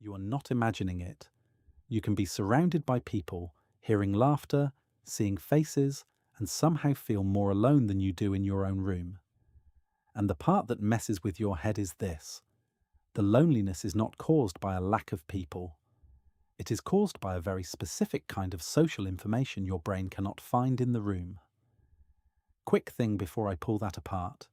You are not imagining it. You can be surrounded by people, hearing laughter, seeing faces, and somehow feel more alone than you do in your own room. And the part that messes with your head is this: the loneliness is not caused by a lack of people. It is caused by a very specific kind of social information your brain cannot find in the room. Quick thing before I pull that apart.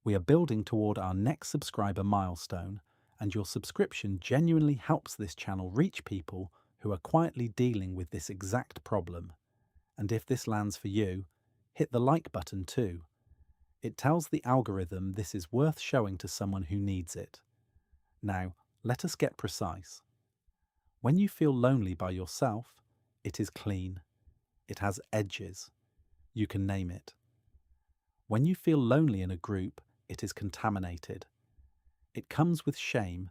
We are building toward our next subscriber milestone, and your subscription genuinely helps this channel reach people who are quietly dealing with this exact problem. And if this lands for you, hit the like button too. It tells the algorithm this is worth showing to someone who needs it. Now, let us get precise. When you feel lonely by yourself, it is clean. It has edges. You can name it. When you feel lonely in a group, it is contaminated. It comes with shame,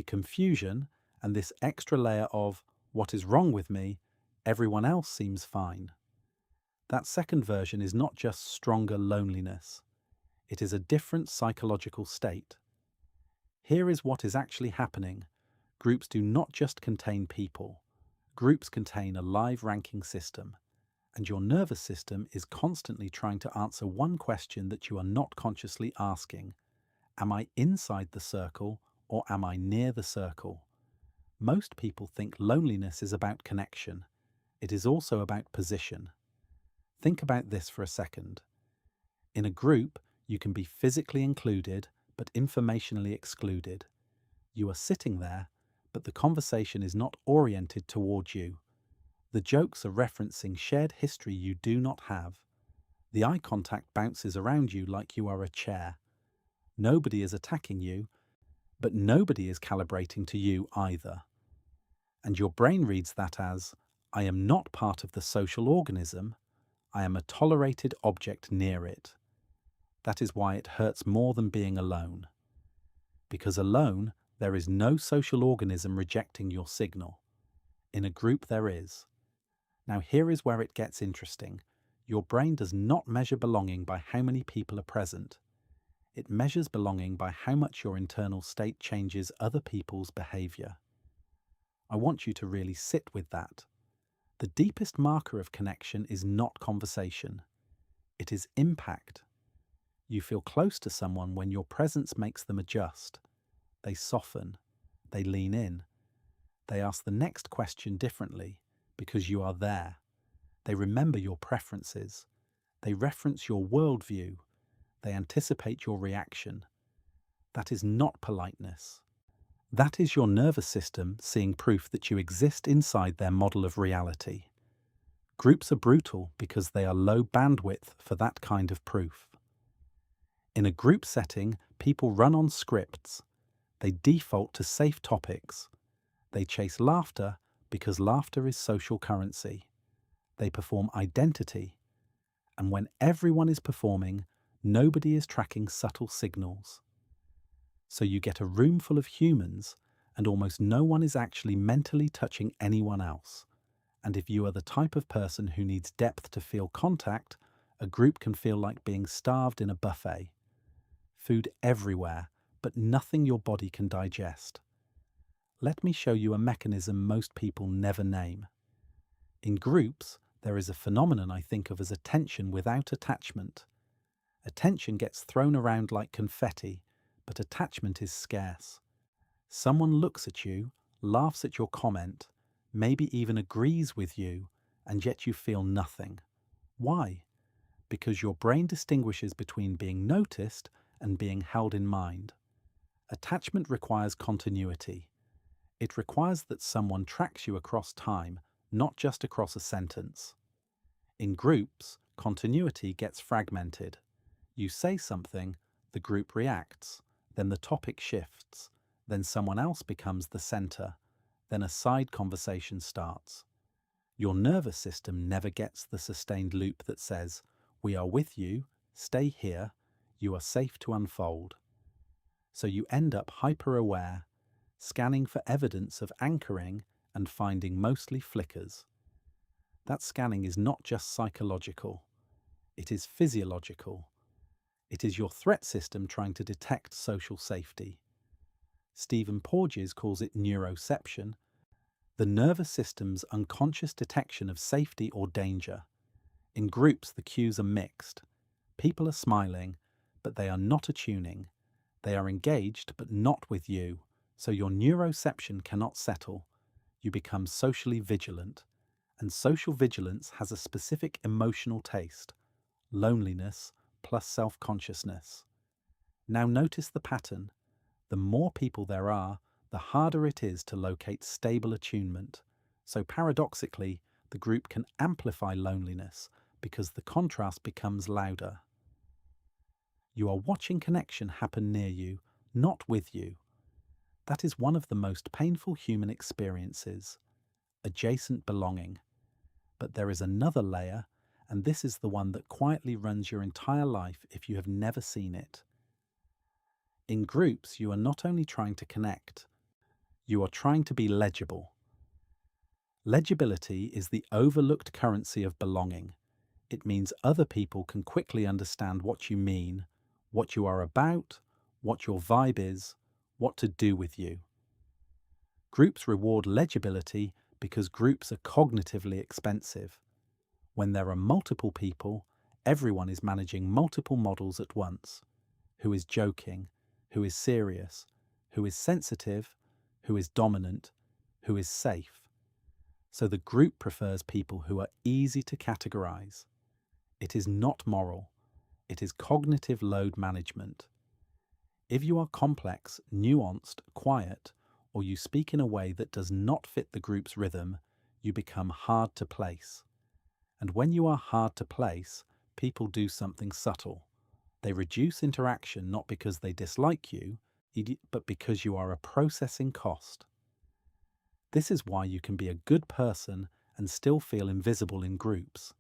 confusion, and this extra layer of, what is wrong with me? Everyone else seems fine. That second version is not just stronger loneliness. It is a different psychological state. Here is what is actually happening. Groups do not just contain people. Groups contain a live ranking system, and your nervous system is constantly trying to answer one question that you are not consciously asking. Am I inside the circle or am I near the circle? Most people think loneliness is about connection. It is also about position. Think about this for a second. In a group, you can be physically included but informationally excluded. You are sitting there, but the conversation is not oriented toward you. The jokes are referencing shared history you do not have. The eye contact bounces around you like you are a chair. Nobody is attacking you, but nobody is calibrating to you either. And your brain reads that as, I am not part of the social organism, I am a tolerated object near it. That is why it hurts more than being alone. Because alone, there is no social organism rejecting your signal. In a group there is. Now here is where it gets interesting. Your brain does not measure belonging by how many people are present. It measures belonging by how much your internal state changes other people's behavior. I want you to really sit with that. The deepest marker of connection is not conversation. It is impact. You feel close to someone when your presence makes them adjust. They soften. They lean in. They ask the next question differently because you are there. They remember your preferences. They reference your worldview. They anticipate your reaction. That is not politeness. That is your nervous system seeing proof that you exist inside their model of reality. Groups are brutal because they are low bandwidth for that kind of proof. In a group setting, people run on scripts. They default to safe topics. They chase laughter because laughter is social currency. They perform identity. And when everyone is performing, nobody is tracking subtle signals. So you get a room full of humans, and almost no one is actually mentally touching anyone else. And if you are the type of person who needs depth to feel contact, a group can feel like being starved in a buffet. Food everywhere, but nothing your body can digest. Let me show you a mechanism most people never name. In groups, there is a phenomenon I think of as attention without attachment. Attention gets thrown around like confetti, but attachment is scarce. Someone looks at you, laughs at your comment, maybe even agrees with you, and yet you feel nothing. Why? Because your brain distinguishes between being noticed and being held in mind. Attachment requires continuity. It requires that someone tracks you across time, not just across a sentence. In groups, continuity gets fragmented. You say something, the group reacts, then the topic shifts, then someone else becomes the center, then a side conversation starts. Your nervous system never gets the sustained loop that says, we are with you, stay here, you are safe to unfold. So you end up hyper-aware, scanning for evidence of anchoring and finding mostly flickers. That scanning is not just psychological, it is physiological. It is your threat system trying to detect social safety. Stephen Porges calls it neuroception, the nervous system's unconscious detection of safety or danger. In groups, the cues are mixed. People are smiling, but they are not attuning. They are engaged, but not with you, so your neuroception cannot settle. You become socially vigilant, and social vigilance has a specific emotional taste: loneliness plus self-consciousness. Now notice the pattern. The more people there are, the harder it is to locate stable attunement. So paradoxically, the group can amplify loneliness because the contrast becomes louder. You are watching connection happen near you, not with you. That is one of the most painful human experiences: adjacent belonging. But there is another layer, and this is the one that quietly runs your entire life if you have never seen it. In groups, you are not only trying to connect, you are trying to be legible. Legibility is the overlooked currency of belonging. It means other people can quickly understand what you mean, what you are about, what your vibe is, what to do with you. Groups reward legibility because groups are cognitively expensive. When there are multiple people, everyone is managing multiple models at once. Who is joking? Who is serious? Who is sensitive? Who is dominant? Who is safe? So the group prefers people who are easy to categorize. It is not moral. It is cognitive load management. If you are complex, nuanced, quiet, or you speak in a way that does not fit the group's rhythm, you become hard to place. And when you are hard to place, people do something subtle. They reduce interaction not because they dislike you, but because you are a processing cost. This is why you can be a good person and still feel invisible in groups.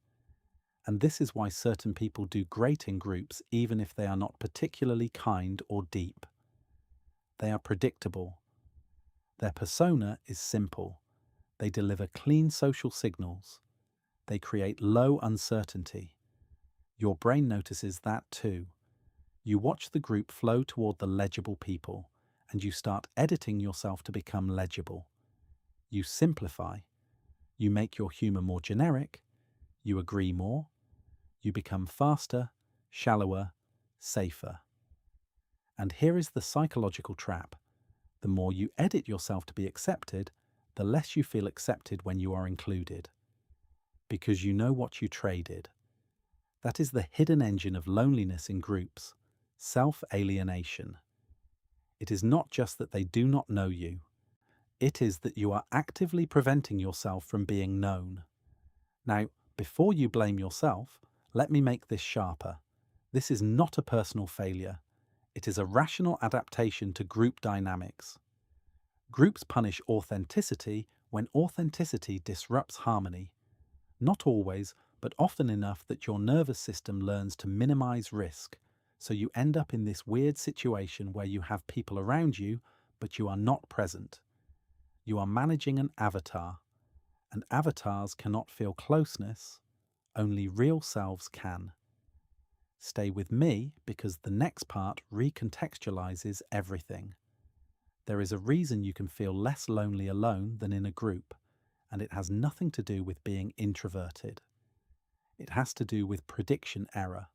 And this is why certain people do great in groups even if they are not particularly kind or deep. They are predictable. Their persona is simple. They deliver clean social signals. They create low uncertainty. Your brain notices that too. You watch the group flow toward the legible people, and you start editing yourself to become legible. You simplify. You make your humor more generic. You agree more. You become faster, shallower, safer. And here is the psychological trap. The more you edit yourself to be accepted, the less you feel accepted when you are included. Because you know what you traded. That is the hidden engine of loneliness in groups: self-alienation. It is not just that they do not know you. It is that you are actively preventing yourself from being known. Now, before you blame yourself, let me make this sharper. This is not a personal failure. It is a rational adaptation to group dynamics. Groups punish authenticity when authenticity disrupts harmony. Not always, but often enough that your nervous system learns to minimize risk, so you end up in this weird situation where you have people around you, but you are not present. You are managing an avatar, and avatars cannot feel closeness, only real selves can. Stay with me because the next part recontextualizes everything. There is a reason you can feel less lonely alone than in a group, and it has nothing to do with being introverted. It has to do with prediction error.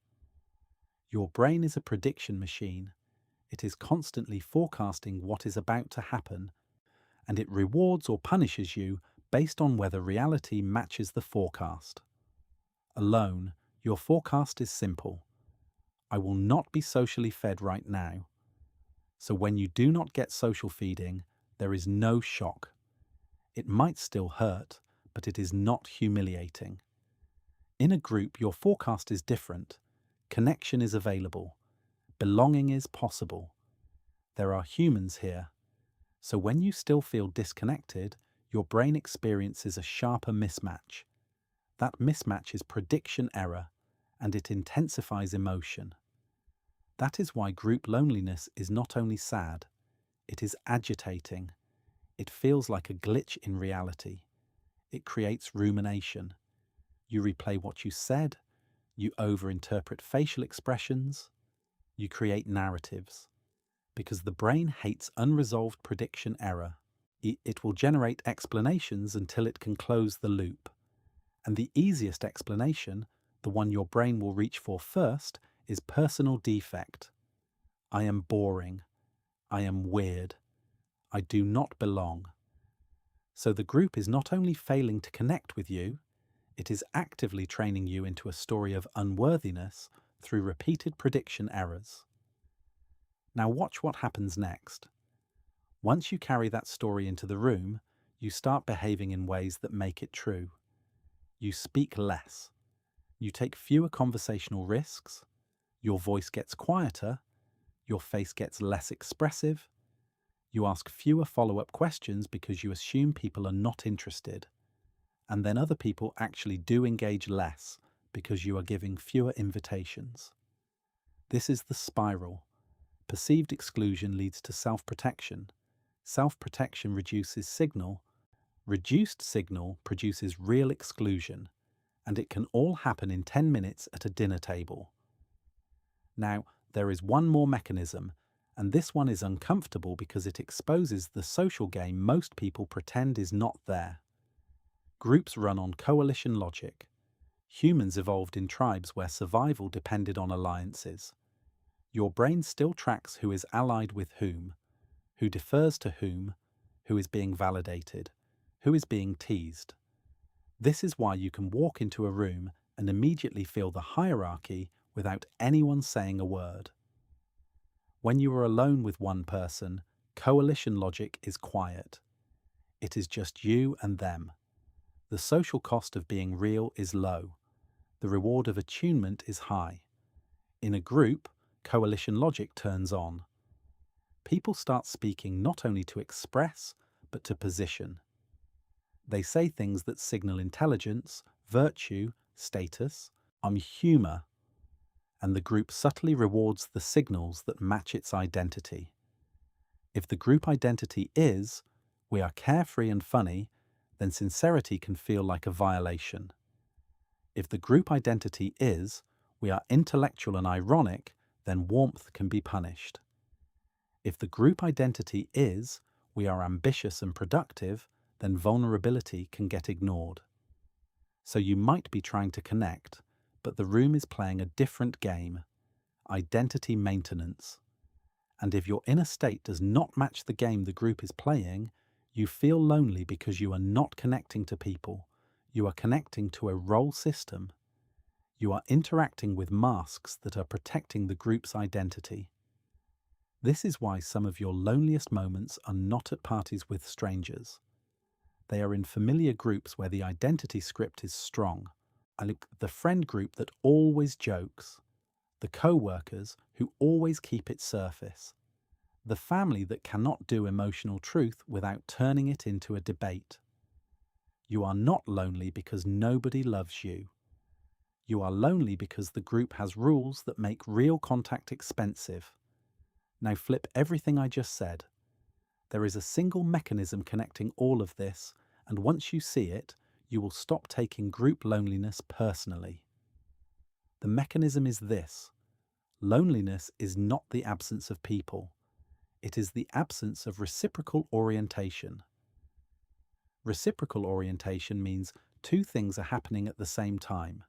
Your brain is a prediction machine. It is constantly forecasting what is about to happen, and it rewards or punishes you based on whether reality matches the forecast. Alone, your forecast is simple. I will not be socially fed right now. So when you do not get social feeding, there is no shock. It might still hurt, but it is not humiliating. In a group, your forecast is different. Connection is available. Belonging is possible. There are humans here. So when you still feel disconnected, your brain experiences a sharper mismatch. That mismatch is prediction error, and it intensifies emotion. That is why group loneliness is not only sad, it is agitating. It feels like a glitch in reality. It creates rumination. You replay what you said, you overinterpret facial expressions, you create narratives. because the brain hates unresolved prediction error. It will generate explanations until it can close the loop. And the easiest explanation, the one your brain will reach for first, is personal defect. I am boring. I am weird. I do not belong. So the group is not only failing to connect with you, it is actively training you into a story of unworthiness through repeated prediction errors. Now watch what happens next. Once you carry that story into the room, you start behaving in ways that make it true. You speak less. You take fewer conversational risks. Your voice gets quieter. Your face gets less expressive. You ask fewer follow-up questions because you assume people are not interested. And then other people actually do engage less because you are giving fewer invitations. This is the spiral. Perceived exclusion leads to self-protection. Self-protection reduces signal. Reduced signal produces real exclusion. And it can all happen in 10 minutes at a dinner table. Now, there is one more mechanism, and this one is uncomfortable because it exposes the social game most people pretend is not there. Groups run on coalition logic. Humans evolved in tribes where survival depended on alliances. Your brain still tracks who is allied with whom, who defers to whom, who is being validated, who is being teased. This is why you can walk into a room and immediately feel the hierarchy without anyone saying a word. When you are alone with one person, coalition logic is quiet. It is just you and them. The social cost of being real is low. The reward of attunement is high. In a group, coalition logic turns on. People start speaking not only to express, but to position. They say things that signal intelligence, virtue, status, humour, and the group subtly rewards the signals that match its identity. If the group identity is, we are carefree and funny, then sincerity can feel like a violation. If the group identity is, we are intellectual and ironic, then warmth can be punished. If the group identity is, we are ambitious and productive, then vulnerability can get ignored. So you might be trying to connect, but the room is playing a different game, identity maintenance. And if your inner state does not match the game the group is playing, you feel lonely because you are not connecting to people. You are connecting to a role system. You are interacting with masks that are protecting the group's identity. This is why some of your loneliest moments are not at parties with strangers. They are in familiar groups where the identity script is strong. The friend group that always jokes, the co-workers who always keep it surface, the family that cannot do emotional truth without turning it into a debate. You are not lonely because nobody loves you. You are lonely because the group has rules that make real contact expensive. Now flip everything I just said. There is a single mechanism connecting all of this, and once you see it, you will stop taking group loneliness personally. The mechanism is this: loneliness is not the absence of people. It is the absence of reciprocal orientation. Reciprocal orientation means two things are happening at the same time.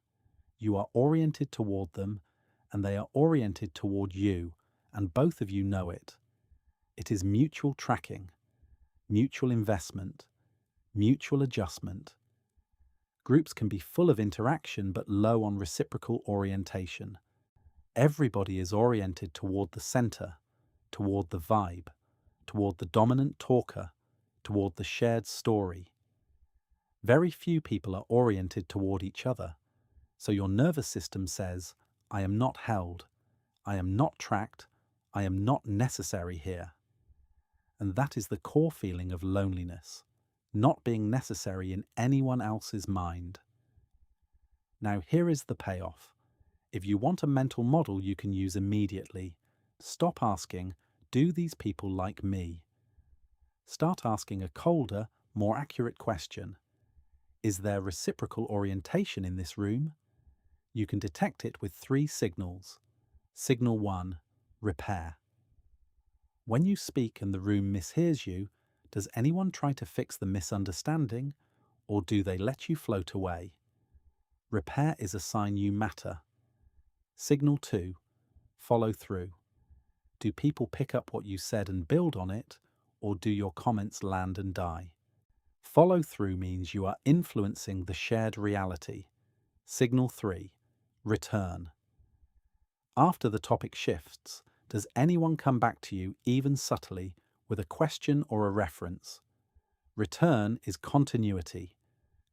You are oriented toward them, and they are oriented toward you, and both of you know it. It is mutual tracking, mutual investment, mutual adjustment. Groups can be full of interaction but low on reciprocal orientation. Everybody is oriented toward the center, toward the vibe, toward the dominant talker, toward the shared story. Very few people are oriented toward each other, so your nervous system says, I am not held, I am not tracked, I am not necessary here. And that is the core feeling of loneliness, not being necessary in anyone else's mind. Now here is the payoff. If you want a mental model you can use immediately, stop asking, do these people like me? Start asking a colder, more accurate question. Is there reciprocal orientation in this room? You can detect it with 3 signals. Signal 1, repair. When you speak and the room mishears you, does anyone try to fix the misunderstanding, or do they let you float away? Repair is a sign you matter. Signal 2. Follow through. Do people pick up what you said and build on it, or do your comments land and die? Follow through means you are influencing the shared reality. Signal 3. Return. After the topic shifts, does anyone come back to you, even subtly, with a question or a reference? Return is continuity.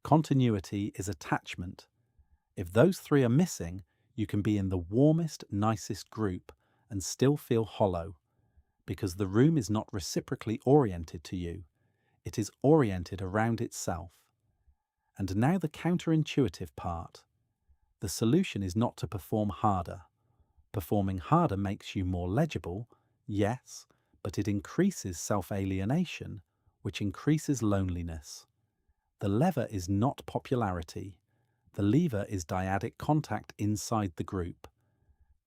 Continuity is attachment. If those three are missing, you can be in the warmest, nicest group and still feel hollow, because the room is not reciprocally oriented to you. It is oriented around itself. And now the counterintuitive part. The solution is not to perform harder. Performing harder makes you more legible, yes, but it increases self-alienation, which increases loneliness. The lever is not popularity. The lever is dyadic contact inside the group.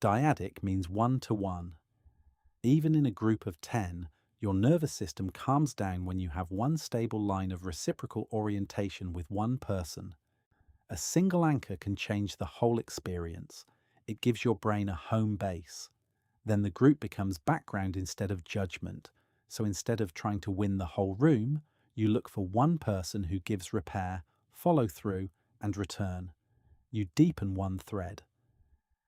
Dyadic means 1-to-1. Even in a group of 10, your nervous system calms down when you have one stable line of reciprocal orientation with one person. A single anchor can change the whole experience. It gives your brain a home base. Then the group becomes background instead of judgment. So instead of trying to win the whole room, you look for one person who gives repair, follow through, and return. You deepen one thread.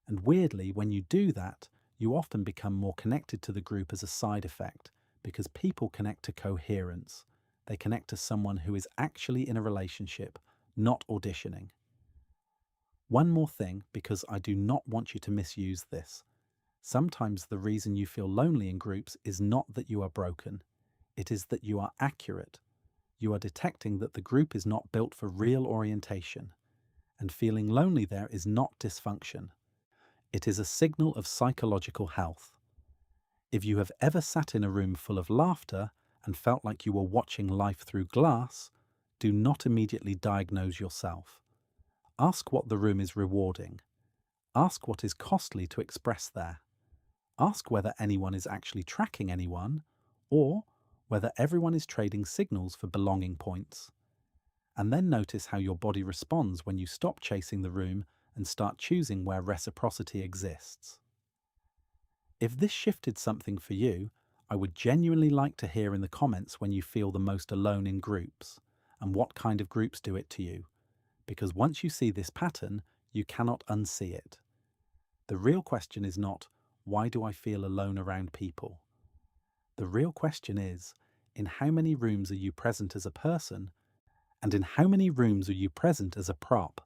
And weirdly, when you do that, you often become more connected to the group as a side effect, because people connect to coherence. They connect to someone who is actually in a relationship, not auditioning. One more thing, because I do not want you to misuse this. Sometimes the reason you feel lonely in groups is not that you are broken. It is that you are accurate. You are detecting that the group is not built for real orientation. And feeling lonely there is not dysfunction. It is a signal of psychological health. If you have ever sat in a room full of laughter and felt like you were watching life through glass, do not immediately diagnose yourself. Ask what the room is rewarding. Ask what is costly to express there. Ask whether anyone is actually tracking anyone, or whether everyone is trading signals for belonging points. And then notice how your body responds when you stop chasing the room and start choosing where reciprocity exists. If this shifted something for you, I would genuinely like to hear in the comments when you feel the most alone in groups, and what kind of groups do it to you. Because once you see this pattern, you cannot unsee it. The real question is not, why do I feel alone around people? The real question is, in how many rooms are you present as a person, and in how many rooms are you present as a prop?